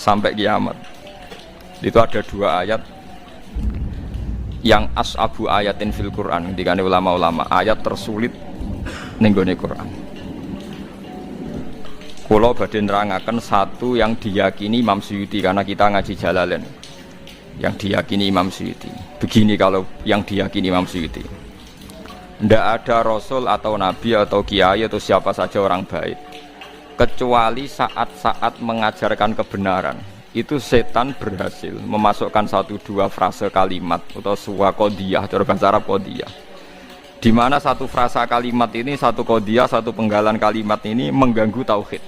sampai kiamat. Itu ada 2 ayat yang as'abu ayatin fil Quran, dikane ulama-ulama, ayat tersulit ning gone Quran. Kula badhe nerangaken satu yang diyakini Imam Suyuti, karena kita ngaji Jalalain. Yang diyakini Imam Suyuti. Begini kalau yang diyakini Imam Suyuti. Tidak ada rasul atau nabi atau kiai atau siapa saja orang baik kecuali saat-saat mengajarkan kebenaran itu setan berhasil memasukkan 1-2 frase kalimat atau sebuah qodiyah, cara bahasa Arab qodiyah, di mana satu frasa kalimat ini, satu qodiyah, satu penggalan kalimat ini mengganggu tauhid.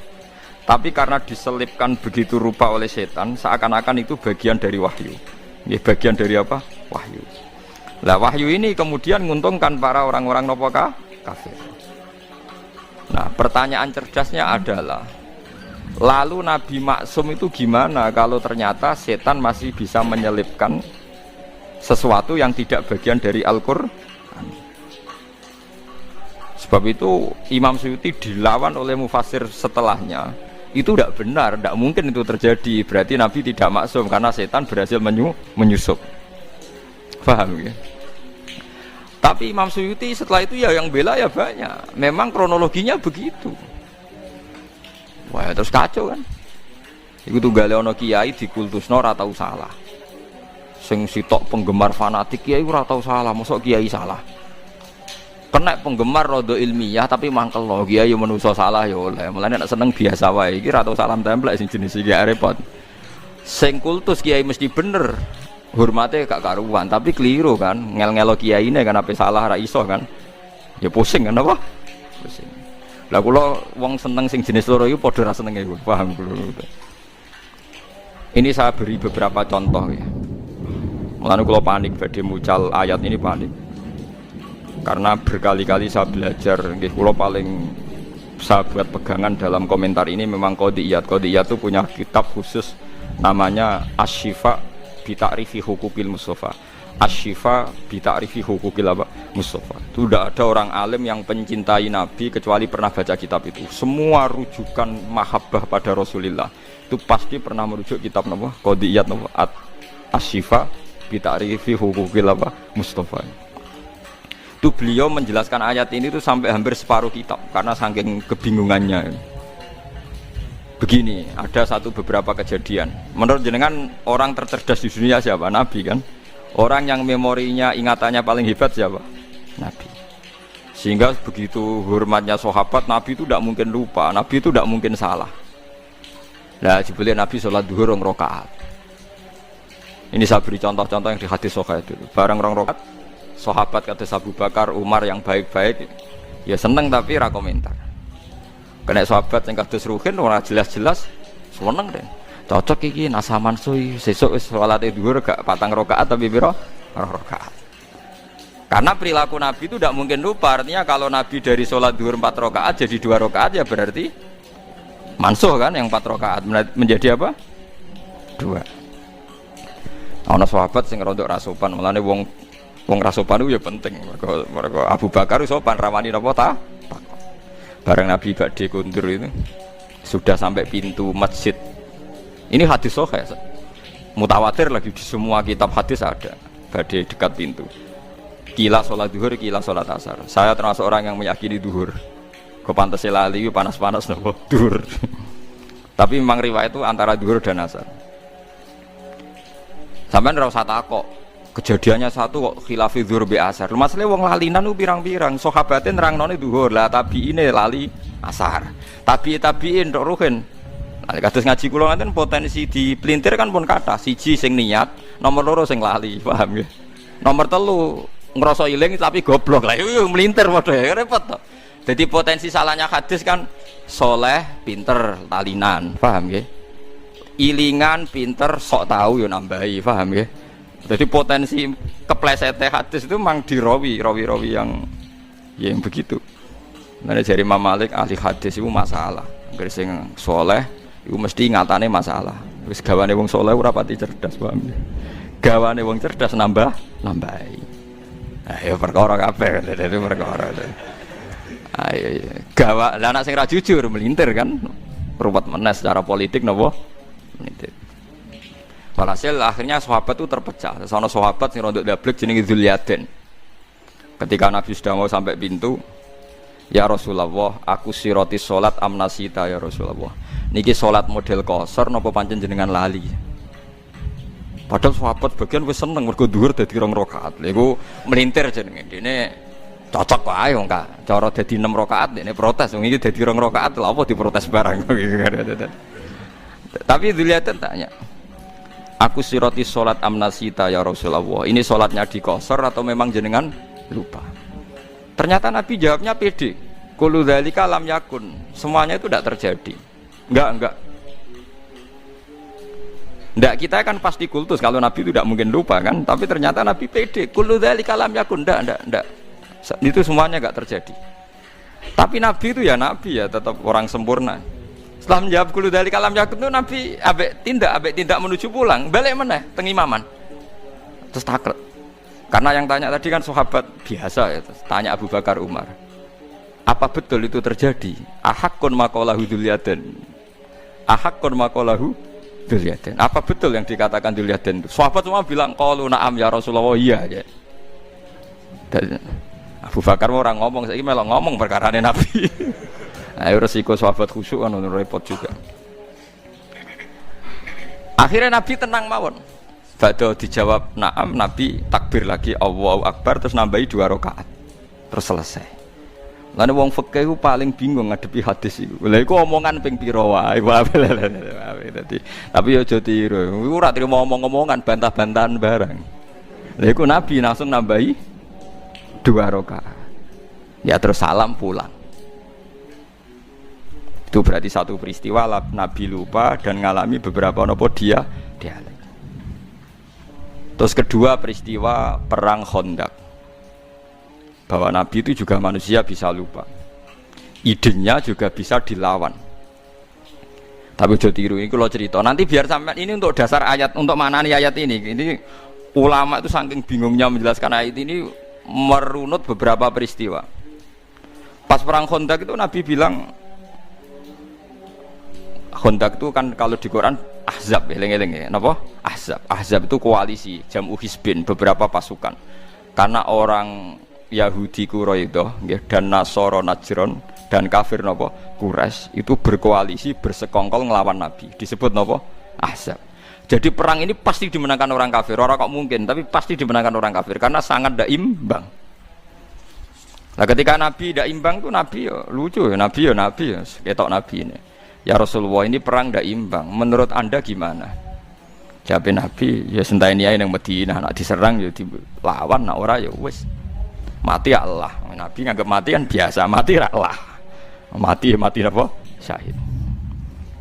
Tapi karena diselipkan begitu rupa oleh setan, seakan-akan itu bagian dari wahyu. Ini bagian dari apa? Wahyu. Lah wahyu ini kemudian menguntungkan para orang-orang kafir. Nah, pertanyaan cerdasnya adalah, lalu Nabi Maksum itu gimana kalau ternyata setan masih bisa menyelipkan sesuatu yang tidak bagian dari Al-Qur'an? Sebab itu Imam Suyuti dilawan oleh mufassir setelahnya. Itu tidak benar, tidak mungkin itu terjadi. Berarti Nabi tidak maksum karena setan berhasil menyusup. Paham ya? Tapi Imam Suyuti setelah itu ya yang bela ya banyak. Memang kronologinya begitu. Wah, terus kacau kan? Iku tunggale ana kiai dikultusno ora tau salah. Sing sitok penggemar fanatik kiai ora tau salah, mosok kiai salah. Kena penggemar rada ilmiah tapi mangkel lo kiai yo menungso salah yo oleh. Mulane nek seneng biasa wae iki ora tau salam templek sing jenis iki repot. Sing kultus kiai mesti bener. Hormate gak karuan, tapi keliru kan, ngel-ngelo kiyaine kan ape salah ra iso kan. Ya pusing kan apa? Pusing. Lah kula wong seneng sing jenis loro iku padha ra senenge kula, paham kula. Ini saya beri beberapa contoh ya. Mulane kula panik badhe mucal ayat ini panik. Karena berkali-kali saya belajar, nggih kula paling saya buat pegangan dalam komentar ini memang Qodiyat. Qodiyat itu punya kitab khusus namanya Asy-Syifa bi ta'rifi hukukil Mustafa. Asy-Syifa bi ta'rifi hukukil Mustafa. Itu tidak ada orang alim yang pencintai Nabi kecuali pernah baca kitab itu. Semua rujukan mahabbah pada Rasulullah itu pasti pernah merujuk kitab nama Qodiyat nama Asy-Syifa bi ta'rifi hukukil Mustafa. Itu beliau menjelaskan ayat ini itu sampai hampir separuh kitab karena saking kebingungannya. Begini, ada beberapa kejadian. Menurut jenengan orang tercerdas di dunia siapa? Nabi kan? Orang yang memorinya, ingatannya paling hebat siapa? Nabi. Sehingga begitu hormatnya sahabat, Nabi itu tidak mungkin lupa, Nabi itu tidak mungkin salah. Nah, jebule Nabi sholat duhur 2 rakaat. Ini saya beri contoh-contoh yang di hadis Sahih dulu. Barang 2 rakaat, sahabat kata Abu Bakar, Umar yang baik-baik, ya seneng tapi ra komentar. Kena sahabat yang kados Ruhin ora jelas-jelas seneng deh. Cocok iki nasaman suwi sesuk wis salate dhuwur gak 4 rakaat tapi pira? 2 rakaat. Karena perilaku Nabi itu tidak mungkin lupa. Artinya kalau Nabi dari sholat dhuwur 4 rakaat jadi 2 rakaat ya berarti mansuh kan, yang 4 rakaat menjadi apa? 2. Ana sahabat sing rada ra sopan, mulane wong ra sopan itu ya penting. Mereka Abu Bakar sopan ramani napa ta? Bareng Nabi badhe kundur itu sudah sampai pintu masjid. Ini hadis sahih. Mutawatir lagi di semua kitab hadis ada. Badhe dekat pintu. Kila sholat duhur, kila sholat asar. Saya termasuk orang yang meyakini duhur. Kok pantes lali panas-panas nopo duhur. Tapi memang riwayat itu antara duhur dan asar. Sampeyan ora usah takok. Kejadiannya satu kok khilafi dhuhur bi asar. Masalah wong lalinan ku pirang-pirang, sahabate nerangnone dhuhur, lah tabiine lali asar. Tabiin tok ruhin. Nah, kados ngaji kula ngaten potensi dipelintir kan pun kathah. Siji sing niat, nomor 2 sing lali, paham ya? Nomor 3 ngrasa iling tapi goblok. Lah yo melintir padha ya repot to. Jadi potensi salahnya hadis kan soleh, pinter, lalinan, paham ya? Ilingan, pinter, sok tahu yo nambahi, paham ya? Jadi potensi keplesetnya hadis itu memang dirawi yang begitu. Nah, dari Imam Malik ahli hadis itu masalah. Agar sing soleh itu mesti ngatane masalah. Wis gawane wong soleh ora pati cerdas, paham ya? Gawane wong cerdas nambahi. Ayo perkara kabeh, itu perkara. Ayo gawa lah anak sing ra jujur melintir kan. Ruwet menes secara politik napa? Melintir. Walhasil akhirnya sahabat itu terpecah. Sono sahabat sing rondok dablek jenenge Dzulyaden. Ketika Nabi sudah mau sampai pintu, ya Rasulullah, aku siroti salat amnasita ya Rasulullah. Niki salat model qasar napa pancen jenengan lali? Padahal sahabat bagian wis seneng mergo dhuwur dadi 2 rakaat. Lha iku melintir jenenge. Dene cocok wae wong Kak. Cara dadi 6 rakaat dene protes wong iki dadi 2 rakaat lha apa diprotes barang. Tapi Dzulyaden tanya, aku siroti salat amnasita ya Rasulullah. Ini salatnya di qasar atau memang jenengan lupa? Ternyata Nabi jawabnya pede. Kullu dzalika lam yakun. Semuanya itu tidak terjadi. Enggak. Enggak, kita kan pasti kultus kalau Nabi itu tidak mungkin lupa kan, tapi ternyata Nabi pede. Kullu dzalika lam yakun. Enggak. Itu semuanya enggak terjadi. Tapi Nabi itu ya Nabi ya, tetap orang sempurna. Setelah menjawab kullu dzalika lam yakun itu Nabi ambek tindak menuju pulang, balik meneh teng imaman. Terus takret. Karena yang tanya tadi kan sahabat biasa ya, tanya Abu Bakar Umar. Apa betul itu terjadi? Ahakun maqalahu Dzulyaden. Ahakun maqalahu Dzulyaden. Apa betul yang dikatakan Dzulyaden itu? Sahabat semua bilang qalu na'am ya Rasulullah, iya ya. Dan Abu Bakar orang ngomong, saiki melok ngomong perkarane Nabi. Ayo resiko sahabat khusyuk kan repot juga. Akhirnya Nabi tenang mawon. Badhe dijawab na'am, Nabi takbir lagi Allahu Akbar terus nambahi 2 rakaat. Terus selesai. Lan wong fikih ku paling bingung ngadepi hadis iku. Lha iku omongan ping pira wae. Tapi aja tiru. Iku ora trimo omong-omongan, bantah-bantahan barang. Lha iku Nabi langsung nambahi 2 rakaat. Ya terus salam pulang. Itu berarti satu peristiwa Nabi lupa dan ngalami beberapa nopo dia. Terus kedua peristiwa perang Khandaq, bahwa Nabi itu juga manusia bisa lupa, idenya juga bisa dilawan. Tapi udah tiru ini kalau cerita nanti biar sampai ini untuk dasar ayat, untuk maknani ayat ini. Ini ulama itu saking bingungnya menjelaskan ayat ini merunut beberapa peristiwa. Pas perang Khandaq itu Nabi bilang, Khandaq itu kan kalau di Quran Ahzab, eleng-eleng ya, napa? Ahzab itu koalisi, jamu hizbin, beberapa pasukan. Karena orang Yahudi Quraidah dan Nasoro Najron dan kafir napa? Quraisy itu berkoalisi, bersekongkol ngelawan Nabi. Disebut napa? Ahzab. Jadi perang ini pasti dimenangkan orang kafir. Orang kok mungkin, tapi pasti dimenangkan orang kafir karena sangat tidak imbang. Nah, ketika Nabi tidak imbang itu Nabi ya lucu ya, Nabi ya, ketok Nabi ini. Ya Rasulullah, ini perang tidak imbang. Menurut Anda gimana? Jawab Nabi, ya senteni ae nang Madinah, nak diserang ya dilawan, nak ora ya wis. Mati ya Allah. Nabi nganggep mati kan biasa, mati ra Allah. Mati apa? Syahid.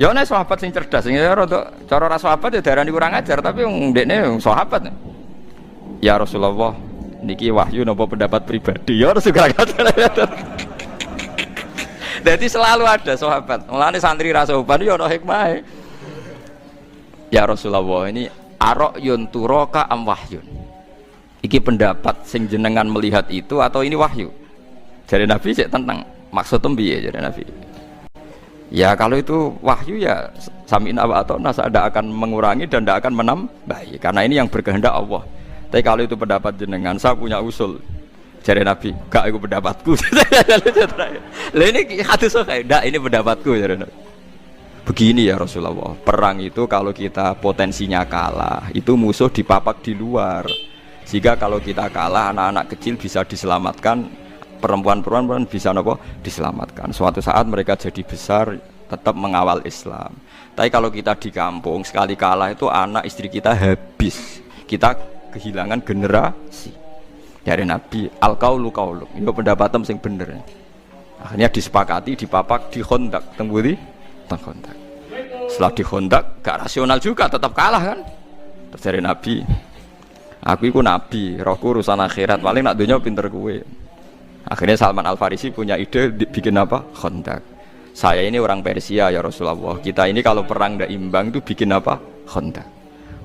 Ya ana sahabat sing cerdas, sing rada cara ra sahabat ya darani kurang ajar, tapi wong ndekne sahabat. Ya Rasulullah, niki wahyu napa pendapat pribadi? Ya Rasulullah. Jadi selalu ada sahabat. Mulane santri ra sopan ya ana hikmahe. Ya Rasulullah, ini ara'yun turaka am wahyun. Iki pendapat sing jenengan melihat itu atau ini wahyu? Jadi Nabi cek tentang maksudnya piye jadi Nabi. Ya kalau itu wahyu ya sami'na wa ata'na, tidak akan mengurangi dan tidak akan menambahi karena ini yang berkehendak Allah. Tapi kalau itu pendapat jenengan, saya punya usul. Jadi Nabi, gak itu pendapatku. Lah ini hadis kayak, enggak ini pendapatku jadi Nabi. Begini ya Rasulullah, perang itu kalau kita potensinya kalah, itu musuh dipapak di luar. Sehingga kalau kita kalah, anak-anak kecil bisa diselamatkan, perempuan-perempuan bisa diselamatkan. Suatu saat mereka jadi besar, tetap mengawal Islam. Tapi kalau kita di kampung, sekali kalah itu anak istri kita habis. Kita kehilangan generasi. Dari Nabi, al-qaulu qauluk, itu pendapatan sing bener. Akhirnya disepakati, dipapak, di Khandaq, tembudi, Khandaq. Setelah di Khandaq, gak rasional juga, tetap kalah kan. Terus dari Nabi, aku itu Nabi, rohku urusan akhirat, paling nak dunia pinter gue. Akhirnya Salman Al-Farisi punya ide bikin apa? Khandaq. Saya ini orang Persia ya Rasulullah, kita ini kalau perang gak imbang itu bikin apa? Khandaq.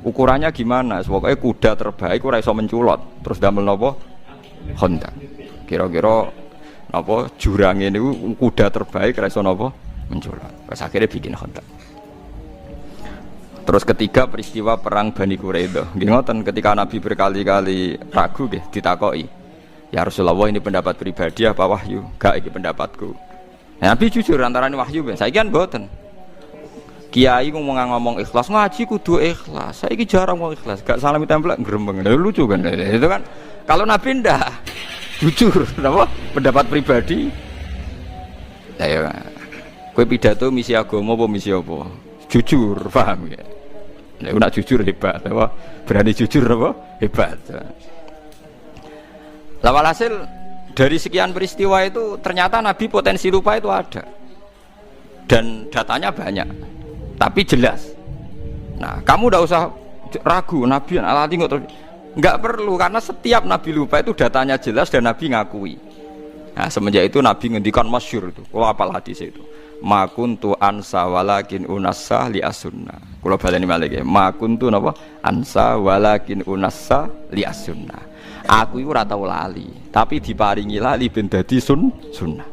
Ukurannya gimana? Pokoknya kuda terbaik ora iso menculot. Terus damel napa? Khandaq. Kira-kira napa jurang ini kuda terbaik ora iso napa? Menculot. Pas akhirnya bikin Khandaq. Terus ketiga peristiwa perang Bani Quraidah. Nggih ngoten ketika Nabi berkali-kali ragu nggih ditakoki. Ya Rasulullah ini pendapat pribadi apa wahyu? Gak iki pendapatku. Nah, Nabi jujur antarané wahyu ben. Saiki kan mboten. Kiai ngomong ikhlas ngaji kudu ikhlas. Saiki jarang ngomong ikhlas. Gak salami templek gremeng. Lucu kan. Itu kan kalau Nabi ndak jujur napa pendapat pribadi. Ya kowe pidato misi agama apa misi apa? Jujur, paham ya? Nek nak jujur hebat, apa? Berani jujur apa? Hebat. Lah walhasil dari sekian peristiwa itu ternyata Nabi potensi lupa itu ada. Dan datanya banyak. Tapi jelas. Nah, kamu enggak usah ragu Nabi alati kok terus. Enggak perlu karena setiap Nabi lupa itu datanya jelas dan Nabi ngakui. Nah, semenjak itu Nabi ngendikan masyhur itu. Kalau apal hadis itu. Ma kuntu ansa walakin unassa li as-sunnah. Kula baleni malih nggih. Ma kuntu napa? Ansa walakin unassa li as-sunnah. Aku iku ora tau lali, tapi diparingi lali ben dadi sunnah.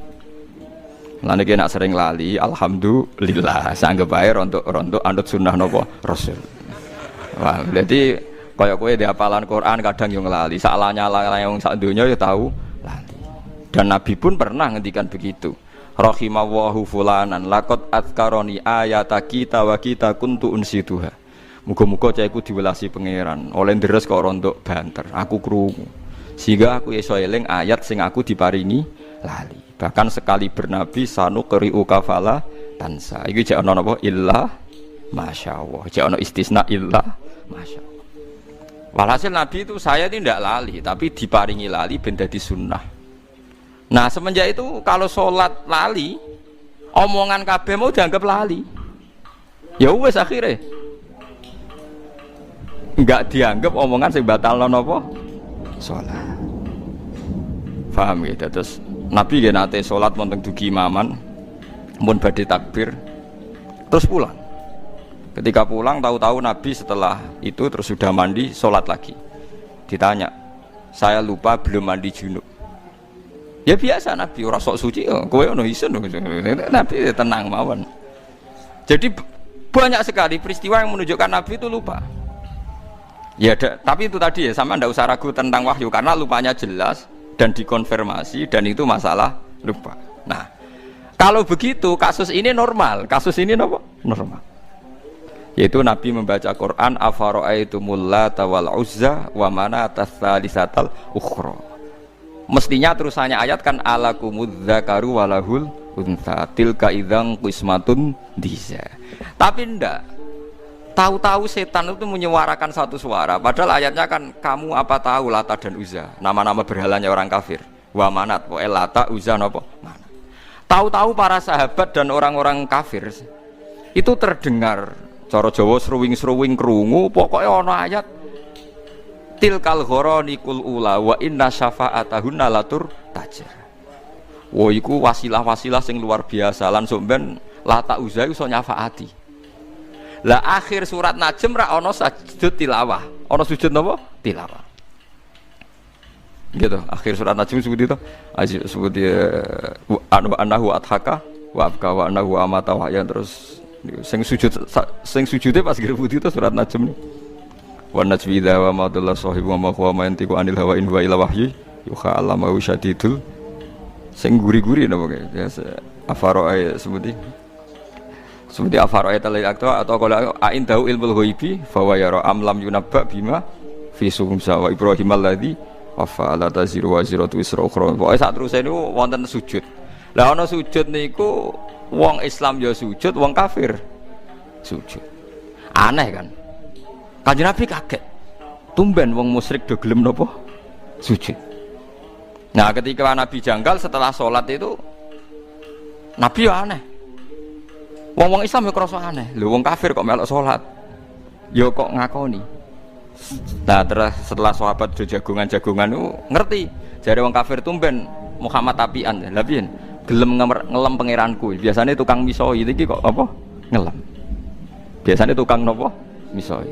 Lan iki nek sering lali, alhamdulillah, sanggep bae rontok anut sunnah napa Rasul. Wah, berarti kaya kowe di hafalan Quran kadang yo nglali, sak lanyala wong sak donya yo tau lali. Dan Nabi pun pernah ngendikan begitu. Rahimallahu fulanan laqad azkaroni ayata kita wa kita kuntu unsituha. Muga-muga cahku diwelasi pangeran oleh deres kok rontok banter aku krungu sehingga aku iso eling ayat sing aku diparingi lali. Bahkan sekali bernabi sanu qri'u kafala tansa iki jek ana napa illa masyaallah, jek ana istisna illa masyaallah. Walhasil Nabi itu saya tidak lali tapi diparingi lali ben dadi sunnah. Nah semenjak itu kalau sholat lali, omongan kabeh mau dianggap lali. Ya wes akhirnya enggak dianggap omongan sing batalno napa? Sholat. Paham gitu. Terus Nabi nggih nate sholat wonten dugi imaman, mun badhe takbir, terus pulang. Ketika pulang tahu-tahu Nabi setelah itu terus sudah mandi sholat lagi. Ditanya, saya lupa belum mandi junub. Ya biasa Nabi ora sok suci kowe ono isin Nabi tenang mawon. Jadi banyak sekali peristiwa yang menunjukkan Nabi itu lupa. Ya tapi itu tadi ya sama ndak usah ragu tentang wahyu karena lupanya jelas dan dikonfirmasi dan itu masalah lupa. Nah, kalau begitu kasus ini normal. Kasus ini apa? Normal. Yaitu Nabi membaca Quran afara'aitumul lata wal uzza wa manata tsalisatal ukhra. Mestinya terusannya ayat kan alakumudz zakaru walahul untha tilka idzan qismatun diza. Tapi ndak. Tahu-tahu setan itu menyuarakan satu suara. Padahal ayatnya kan kamu apa tahu Lata dan Uzza, nama-nama berhalanya orang kafir. Wa manat, wa Lata, Uzza napa? Manat. Tahu-tahu para sahabat dan orang-orang kafir itu terdengar cara Jawa sruwing-sruwing krungu, pokoknya ana ayat tilkal gharanikul ula wa inna syafa'atahunna latur tajir. Wah iku wasilah-wasilah sing luar biasa lan sok ben Lata Uzza iso nyafaati. Lah akhir surat Najm ra ana sujud tilawah. Ana sujud napa? Tilawah. Gitu. Akhir surat Najm sebut itu. Sebut anahu adhaka wa abka wa anahu amata wa ya terus sing sujude pas grebut itu surat Najm nih. Wa najmi idza wa ma dalla sahibu wa ma huwa ma yantiqu anil hawa in huwa illa wahyu yuha allamahu syadidul sing guri-guri napa ya afara sebut seperti afaro'ay talai akta atau kalau ain tahu ilmul ghaibi fawa yara amlam yunabba bima fi sumsa wa ibrahim alladzi wafa la taziru wa ziratu isra ukhra. Pokoke sak teruse niku wonten sujud. Lah ana sujud niku wong Islam ya sujud, wong kafir sujud. Aneh kan? Kanjeng Nabi kaget. Tumben wong musyrik do gelem napa? Sujud. Nah, ketika Nabi janggal setelah sholat itu Nabi ya aneh. Wong-wong Islam ya krasa aneh. Lho wong kafir kok melok salat. Ya kok ngakoni. Nah, terus setelah sahabat do jagongan-jagongan itu ngerti. Jare wong kafir tumben Muhammad tapian. Lah piye? Gelem ngelem pangeranku. Biasanya tukang misoi iki kok apa? Ngelem. Biasanya tukang napa? Misoi.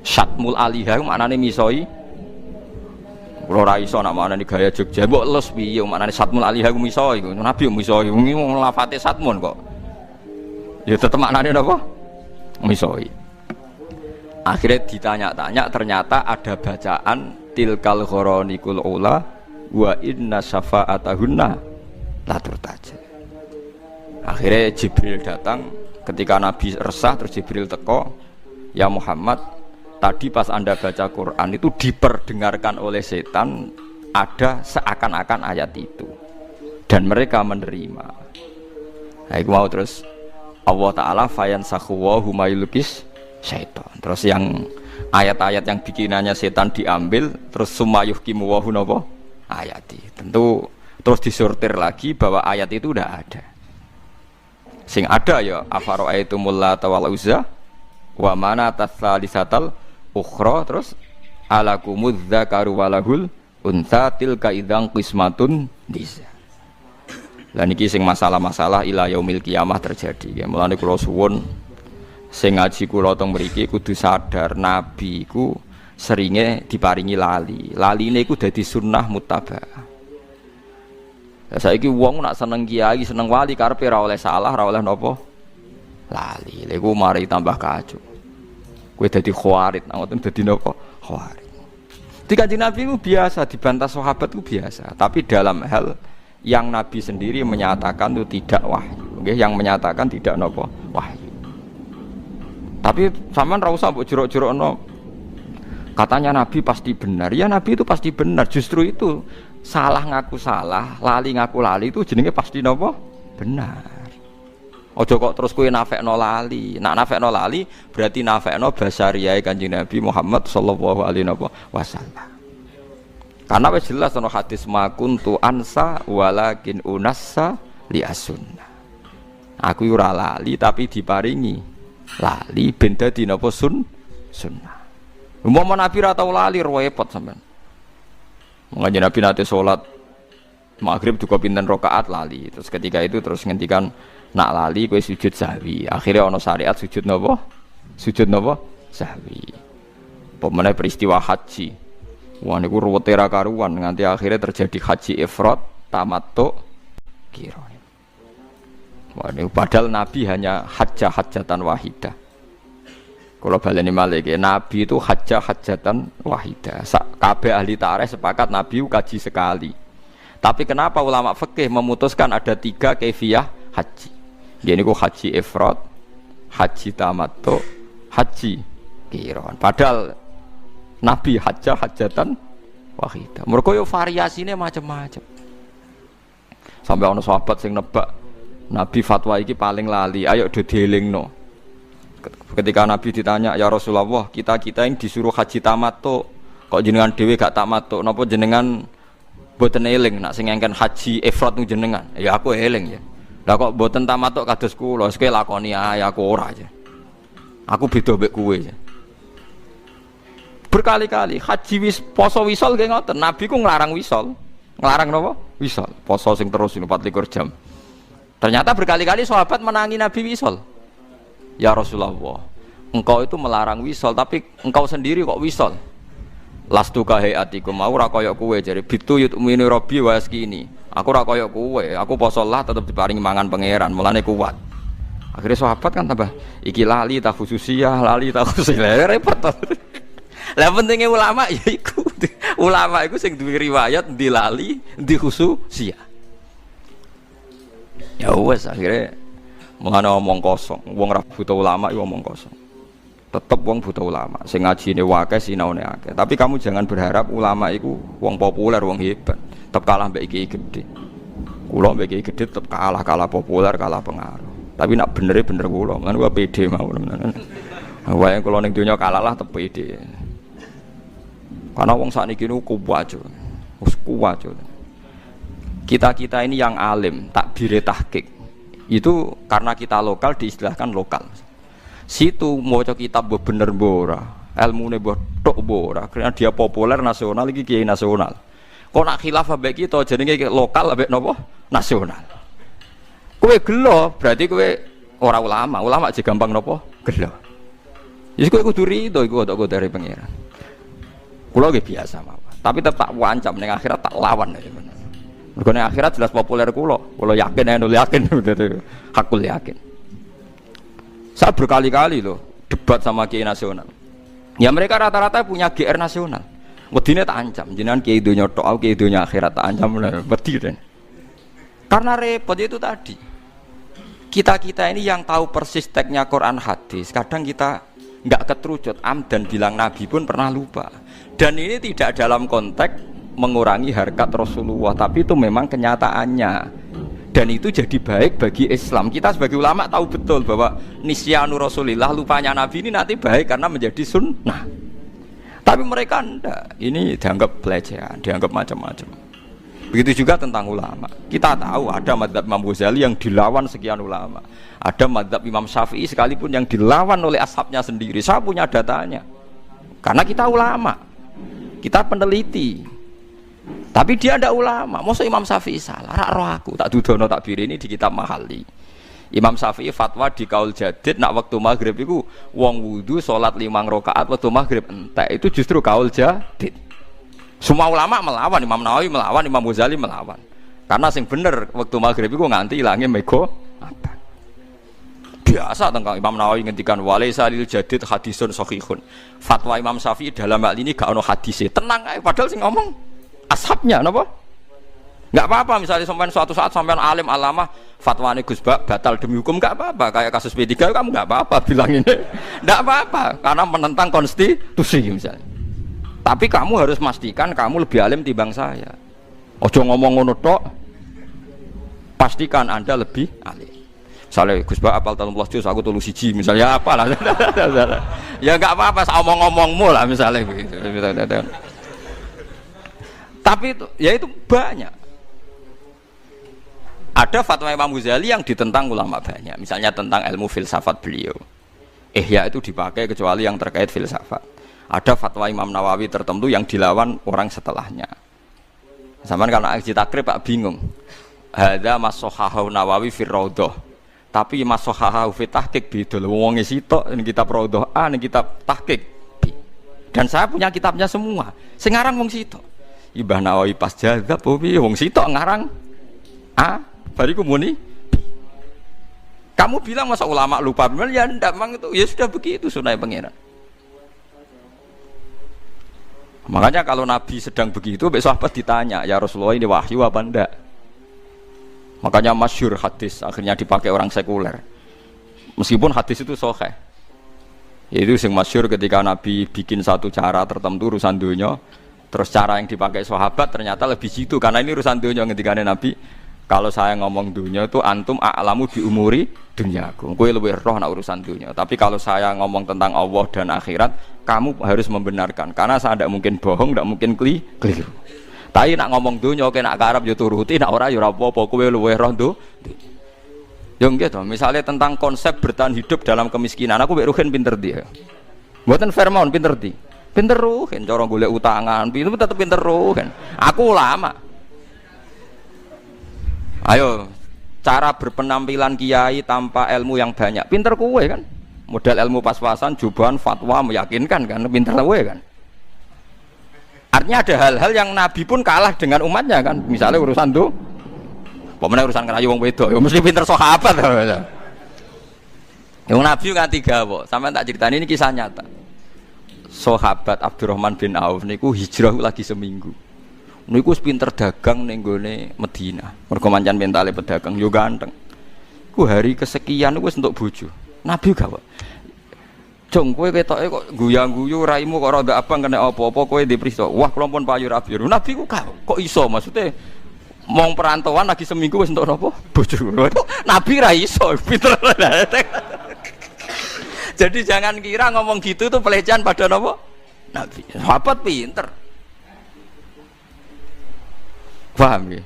Syatmul alihah maknane misoi. Kula ora iso nak maknane gaya Jogja. Mbok les piye maknane syatmul alihah misoi. Nabi misoi. Wong lafate syatmun kok. Ya tetep maknane napa? Misoi. Akhirnya ditanya-tanya, ternyata ada bacaan tilkal ghoronikul ula wa inna syafa'atahunna la turtaja. Akhirnya Jibril datang ketika Nabi resah, terus Jibril teko, ya Muhammad, tadi pas Anda baca Quran itu diperdengarkan oleh setan ada seakan-akan ayat itu dan mereka menerima. Nah, itu mau terus Allah Ta'ala fayansakhu wa huma yulqis syaitan. Terus yang ayat-ayat yang bikinannya setan diambil, terus sumayuh kimu wa hunapa ayati. Tentu terus disortir lagi bahwa ayat itu udah ada. Sing ada ya afara'aitumul lata wal uzza wa manata tsalisatal ukhra, terus alakumudz dzakaru walahul untha tilka idzan qismatun diza. Lah niki sing masalah-masalah ila yaumil kiamah terjadi. Ya mulane kula suwun sing ngaji kula teng mriki kudu sadar nabi iku seringe diparingi lali. Laline iku dadi sunnah muttabaah. Lah saiki wong nak seneng kiai, seneng wali karepe ora oleh salah, ora oleh napa? Lali. Lha iku mari tambah kacau. Kowe dadi khawarit, ngoten dadi napa? Khawarit. Di Kanjeng Nabi itu biasa dibantah sahabat itu biasa, tapi dalam hal yang Nabi sendiri menyatakan itu tidak wahyu, okay? Yang menyatakan tidak nopo wahyu. Tapi sampean ra usah mbok juruk-jurukno. Katanya Nabi pasti benar. Ya Nabi itu pasti benar. Justru itu salah ngaku salah, lali ngaku lali itu jenenge pasti nopo benar. Ojo kok terus kowe nafekno lali. Nak nafekno lali berarti nafekno basariyae Kanjeng Nabi Muhammad sallallahu alaihi wasallam. Karena wis jelas ana hadis makuntu ansa walakin unassa li as-sunnah. Aku ora lali tapi diparingi lali ben dadi napa sunnah. Umpama Nabi ra tau lali repot sampean. Mengajeng Nabi nate salat maghrib juga pinten rakaat lali. Terus ketika itu terus ngendikan nak lali kowe sujud sahwi. Akhirnya ana syariat sujud napa? Sujud napa? Sahwi. Pemene peristiwa haji. Wah niku ruwete ra karuan nganti akhirnya terjadi haji ifrad, tamattu, kirah. Wah niku padahal Nabi hanya hajjatan wahidah. Kalau baleni malih Nabi itu hajjatan wahidah. Kabeh ahli tarikh sepakat Nabi kaji sekali. Tapi kenapa ulama fikih memutuskan ada 3 kaifiyah haji? Ya niku haji ifrad, haji tamattu, haji kirah. Padahal Nabi hajjatan wahidah. Mergo yo variasine macam-macam. Sampai ana sahabat sing nebak Nabi fatwa iki paling lali, ayo do dielingno. Ketika Nabi ditanya, "Ya Rasulullah, kita yang disuruh haji tamattu, kok jenengan dhewe gak tamattu? Napa jenengan boten eling nak sing ngengken haji ifrad niku jenengan?" Ya aku eling ya. Lah kok boten tamattu kados kula, sik lakoni ae aku ora aja. Aku beda mbek kowe ya. Berkali-kali haji poso wisol nggih ngoten. Nabi ku nglarang wisol. Nglarang napa? Wisol. Poso sing terus 24 jam. Ternyata berkali-kali sahabat menangi Nabi wisol. Ya Rasulullah, engkau itu melarang wisol tapi engkau sendiri kok wisol. Lastu ka hayatikum, aku ora kaya kowe jare bitu yutmini rabbi wa yaskini. Aku ora kaya kowe, aku poso lah tetep diparingi mangan pangeran, mulane kuat. Akhirnya sahabat kan tambah iki lali ta khususiyah, lali ta khususiyah repot. Lah pentingnya ulama ya iku. Ulama iku sing duwe riwayat ndi lali, ndi khususiyah. Ya wes akhirnya mengenai omong kosong, wong ra buta ulama itu omong kosong. Tetep wong buta ulama, sing ngajine wae sinaune akeh. Tapi kamu jangan berharap ulama itu wong populer, wong hebat. Tetep kalah mbek iki gede. Kula mbek iki gede tetep kalah populer, kalah pengaruh. Tapi nak bener kula, kan gua pede mawon. Wae kula ning donya kalah lah tetep pede. Karena wong sakniki niku kuwat. Wis kuwat. Kita ini yang alim, takbire tahqiq. Itu karena kita lokal diistilahkan lokal. Situ maca kitab bener ora, ilmune tok ora, karena dia populer nasional iki kiai nasional. Kok nak khilaf ambek kita jenenge lokal ambek napa? Nasional. Kowe gelo, berarti kowe ora ulama. Ulama aja gampang napa? Gelo. Wis kowe kudu rido iku kok dari pangeran. Kula nggih biasa mawon, tapi tetap wancam ning akhirat tak lawan ya bener. Mergo ning akhirat jelas populer kula yakin yakin hakul yakin. Saya berkali-kali loh debat sama kiai nasional. Ya mereka rata-rata punya GR nasional. Wedine tak ancam, jenengan kiai donya tok, aku kiai donya akhirat tak ancam wedi den. Karena repot itu tadi. Kita ini yang tahu persis teksnya Quran hadis, kadang kita nggak keterucut dan bilang Nabi pun pernah lupa. Dan ini tidak dalam konteks mengurangi harkat Rasulullah, tapi itu memang kenyataannya. Dan itu jadi baik bagi Islam. Kita sebagai ulama tahu betul bahwa nisyanu Rasulillah, lupanya Nabi ini nanti baik karena menjadi sunnah. Tapi mereka enggak. Ini dianggap pelecehan, dianggap macam-macam. Begitu juga tentang ulama. Kita tahu ada mazhab Imam Ghazali yang dilawan sekian ulama. Ada mazhab Imam Syafi'i sekalipun yang dilawan oleh ashabnya sendiri. Saya punya datanya. Karena kita ulama. Kita peneliti. Tapi dia ndak ulama. Masa Imam Syafi'i salah? Rak roh aku tak dudono tak birini di kitab Mahali. Imam Syafi'i fatwa di kaul jadid nak waktu maghrib itu wong wudu sholat 5 rakaat waktu maghrib entek itu justru kaul jadid. Semua ulama melawan, Imam Nawawi melawan, Imam Ghazali melawan. Karena sing bener waktu maghrib itu nganti ilangnya mego apa? Biasa tentang Imam Nawawi ngendikan walaisa lil jadid hadisun sahihun. Fatwa Imam Syafi'i dalam hal ini gak ono hadise. Tenang ae padahal sing ngomong ashabnya napa? Enggak apa-apa misalnya sampean suatu saat sampean alim alamah fatwane Gus Bak batal demi hukum enggak apa-apa. Kayak kasus P3 kamu enggak apa-apa bilang ini. Enggak apa-apa karena menentang konstitusi misalnya. Tapi kamu harus pastikan kamu lebih alim timbang saya. Ojo ngomong ngono tok. Pastikan Anda lebih alim. Misalnya Gus Bak apal 13 juz aku 3 siji misalnya apalah. Ya enggak apa-apa omong-omongmu lah misalnya begitu. Tapi itu ya itu banyak. Ada fatwa Imam Ghazali yang ditentang ulama banyak. Misalnya tentang ilmu filsafat beliau. Ihya itu dipakai kecuali yang terkait filsafat. Ada fatwa Imam Nawawi tertentu yang dilawan orang setelahnya. Sama karena aji takrib Pak bingung. Hadza masohahu Nawawi fir raudhah. Tapi masohahu fi tahqiq beda. Wong sitok ning kitab raudhah A ning kitab tahqiq B. Dan saya punya kitabnya semua. Sing ngarang wong sitok. Ibah Nawawi pas jazab piye wong sitok ngarang A bariku muni. Kamu bilang masa ulama lupa benar ya ndak mang itu ya sudah begitu sunai pangeran. Makanya kalau Nabi sedang begitu besok sahabat ditanya ya Rasulullah ini wahyu apa ndak. Makanya masyhur hadis akhirnya dipakai orang sekuler. Meskipun hadis itu sahih. Itu yang masyhur ketika Nabi bikin satu cara tertentu urusan dunia. Terus cara yang dipakai sahabat ternyata lebih situ karena ini urusan dunia ketika Nabi. Kalau saya ngomong dunia itu antum a'lamu bi umuri dunyaku. Kowe lebih roh nak urusan dunia. Tapi kalau saya ngomong tentang Allah dan akhirat, kamu harus membenarkan. Karena saya tidak mungkin bohong, tidak mungkin keliru. Tapi nak ngomong dunia, oke nak karep yo turuti, nak ora yo ora apa-apa. Kowe luwih roh do. Yo nggih to. Misalnya tentang konsep bertahan hidup dalam kemiskinan, aku mbek Ruhin pinter dia. Mboten Fairmount pinter di. Pinter Ruhin cara golek utangan, itu tetep pinter Ruhin. Aku ulama. Ayo, cara berpenampilan kiai tanpa ilmu yang banyak. Pinter kowe kan? Modal ilmu pas-pasan, jubahan, fatwa meyakinkan kan? Pinter kowe kan? Artinya ada hal-hal yang Nabi pun kalah dengan umatnya kan? Misalnya urusan tuh, pokoknya urusan kerayu wong wedok, ya mesti pinter sahabat. Yang Nabi kan 3 kok. Sampai tak ceritain ini kisah nyata. Sahabat Abdurrahman bin Auf niku hijrah lagi seminggu. Niku pinter dagang ning gone Madinah. Mergo mancan mentale pedagang yo ganteng. Ku hari kesekian wis entuk bojo. Nabi gak wae. Jong kowe ketoke kok guyang-guyu raimu kok rada abang kena apa-apa kowe dipriso. Wah kula pun payu rabi. Nabi ku kok iso maksudnya mong perantauan lagi seminggu wis entuk napa? Bojo. Nabi ra iso pinter. Jadi jangan kira ngomong gitu tuh pelecehan pada napa? Nabi. Sahabat pinter. Paham ya?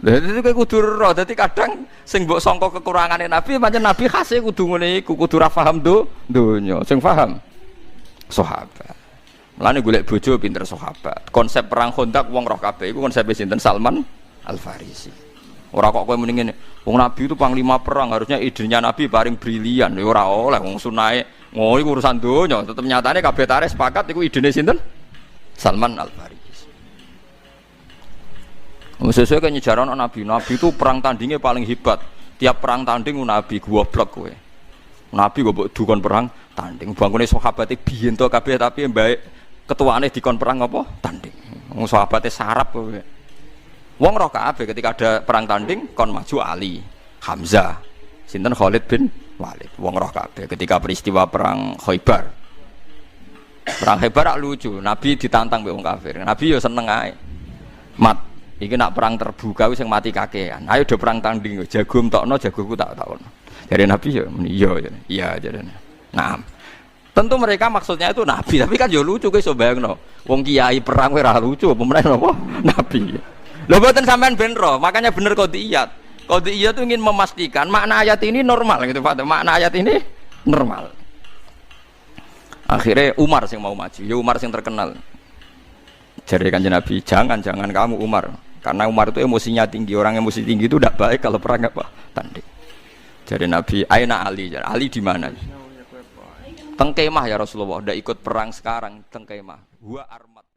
Jadi itu kayak kudu roh. Jadi kadang sing mbok sangka kekurangane Nabi, pancen Nabi khase kudu ngene iku, kudu ra paham donya. Sing paham sahabat. Mulane golek bojo pinter sahabat. Konsep perang Khandaq wong roh kabeh iku konsepe sinten? Salman Al-Farisi. Ora kok kowe muni ngene, wong Nabi itu panglima perang, harusnya idenya Nabi paling brilian. Ya ora oleh wong sunahe ngono iku urusan donya. Tetep nyatane kabeh tarikh sepakat iku idene sinten? Salman Al-Farisi. Sesuai kan Nabi itu perang tandingnya paling hebat. Tiap perang tanding Nabi goblok kowe. Nabi kok mbok dukon perang tanding. Bangkune sahabate biyen to kabeh tapi mbake ketuane dikon perang apa? Tanding. Wong sahabate sarap kok. Wong roh kabeh ketika ada perang tanding kon maju Ali, Hamzah, sinten Khalid bin Walid. Wong roh kabeh ketika peristiwa perang Khaibar. Perang Khaibar lucu, Nabi ditantang mbek wong kafir. Nabi yo seneng ae. Mat, iki nak perang terbuka wis sing mati kakean. Ayo do perang tanding, jago entokno jagoku tak takon. Dari Nabi yo iya jadinya. Nah, tentu mereka maksudnya itu Nabi, tapi kan yo lucu guys, so bayangno. Wong kiai perang ora lucu, apa meneh napa? Nabi. Lho mboten sampean ben roh, makanya bener qodiyat. Qodiyat itu ingin memastikan makna ayat ini normal gitu Pak. Makna ayat ini normal. Akhirnya Umar yang mau maju, ya Umar yang terkenal. Jadi Kanjeng Nabi, jangan kamu Umar, karena Umar itu emosinya tinggi, orang emosi tinggi itu tidak baik kalau perang apa tanding. Jadi Nabi, aina Ali, Ali di mana? Teng kemah ya Rasulullah, udah ikut perang sekarang teng kemah. Gua armat.